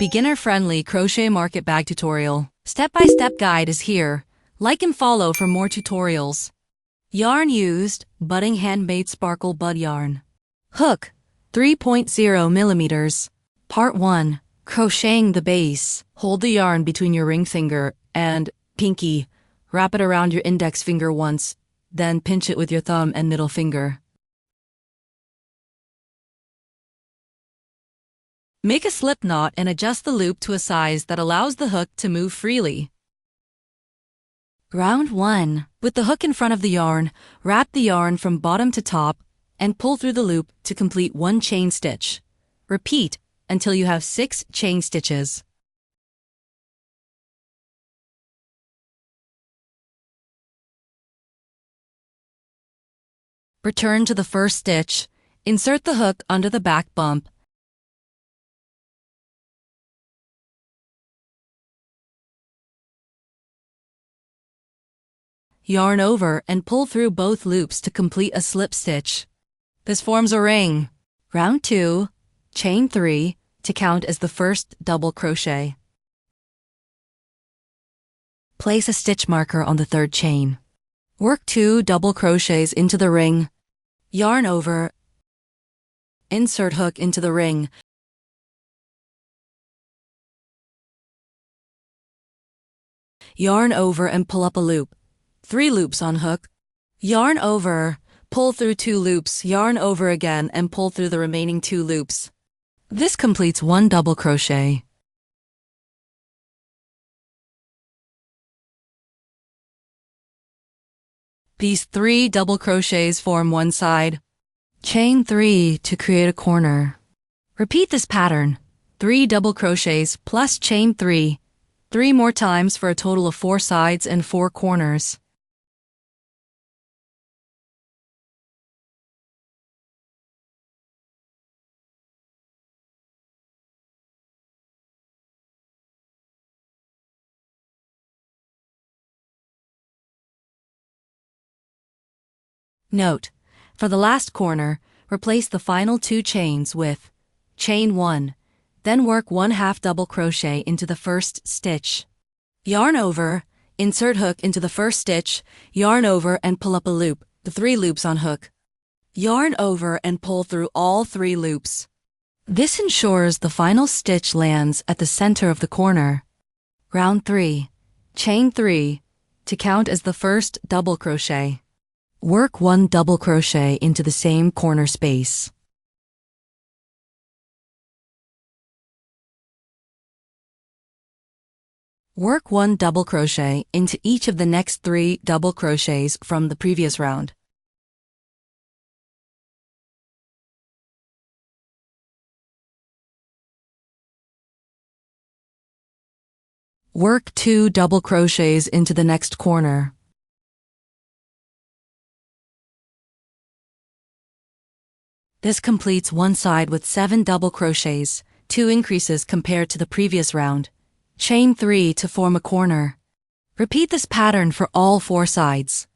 Beginner-friendly crochet market bag tutorial. Step-by-step guide is here. Like and follow for more tutorials. Yarn used, budding handmade sparkle bud yarn. Hook, 3.0 millimeters. Part 1. Crocheting the base. Hold the yarn between your ring finger and pinky. Wrap it around your index finger once, then pinch it with your thumb and middle finger. Make a slip knot and adjust the loop to a size that allows the hook to move freely. Round 1. With the hook in front of the yarn, wrap the yarn from bottom to top and pull through the loop to complete 1 chain stitch. Repeat until you have 6 chain stitches. Return to the first stitch. Insert the hook under the back bump. Yarn over and pull through both loops to complete a slip stitch. This forms a ring. Round 2. Chain 3 to count as the first double crochet. Place a stitch marker on the 3rd chain. Work 2 double crochets into the ring. Yarn over. Insert hook into the ring. Yarn over and pull up a loop. 3 loops on hook. Yarn over, pull through 2 loops, yarn over again and pull through the remaining 2 loops. This completes 1 double crochet. These 3 double crochets form one side. Chain 3 to create a corner. Repeat this pattern, 3 double crochets plus chain 3, 3 more times for a total of 4 sides and 4 corners. Note: for the last corner, replace the final 2 chains with chain 1, then work 1/2 double crochet into the first stitch. Yarn over, insert hook into the first stitch, yarn over and pull up a loop, the 3 loops on hook. Yarn over and pull through all 3 loops. This ensures the final stitch lands at the center of the corner. Round 3. Chain 3 to count as the first double crochet. Work 1 double crochet into the same corner space. Work 1 double crochet into each of the next 3 double crochets from the previous round. Work 2 double crochets into the next corner. This completes one side with 7 double crochets, 2 increases compared to the previous round. Chain 3 to form a corner. Repeat this pattern for all 4 sides.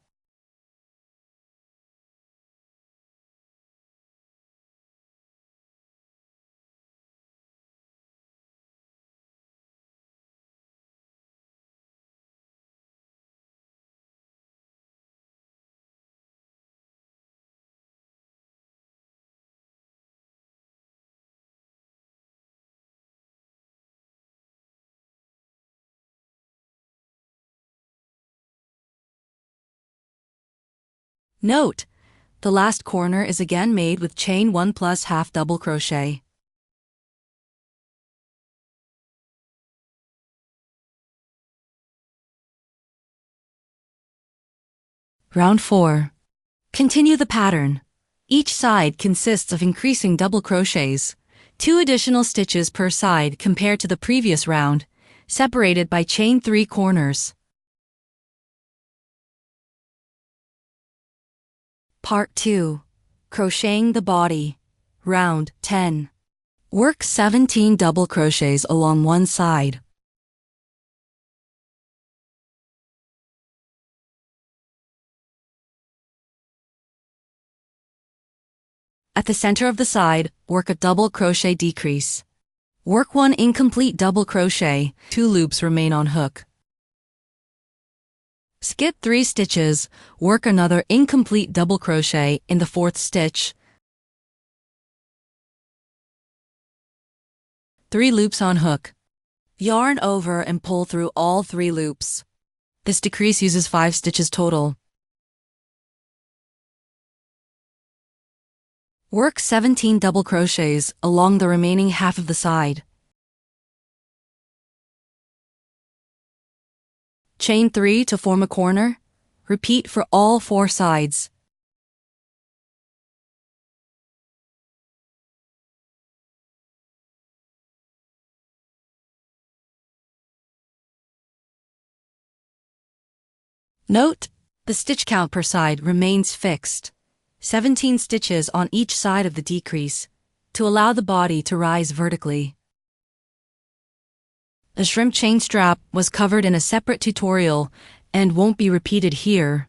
Note: the last corner is again made with chain 1 plus half double crochet. Round 4. Continue the pattern. Each side consists of increasing double crochets, 2 additional stitches per side compared to the previous round, separated by chain 3 corners. Part 2. Crocheting the body. Round 10. Work 17 double crochets along one side. At the center of the side, work a double crochet decrease. Work 1 incomplete double crochet, 2 loops remain on hook. Skip 3 stitches, work another incomplete double crochet in the 4th stitch. 3 loops on hook. Yarn over and pull through all 3 loops. This decrease uses 5 stitches total. Work 17 double crochets along the remaining half of the side. Chain 3 to form a corner. Repeat for all 4 sides. Note, the stitch count per side remains fixed. 17 stitches on each side of the decrease, to allow the body to rise vertically. The shrimp chain strap was covered in a separate tutorial and won't be repeated here.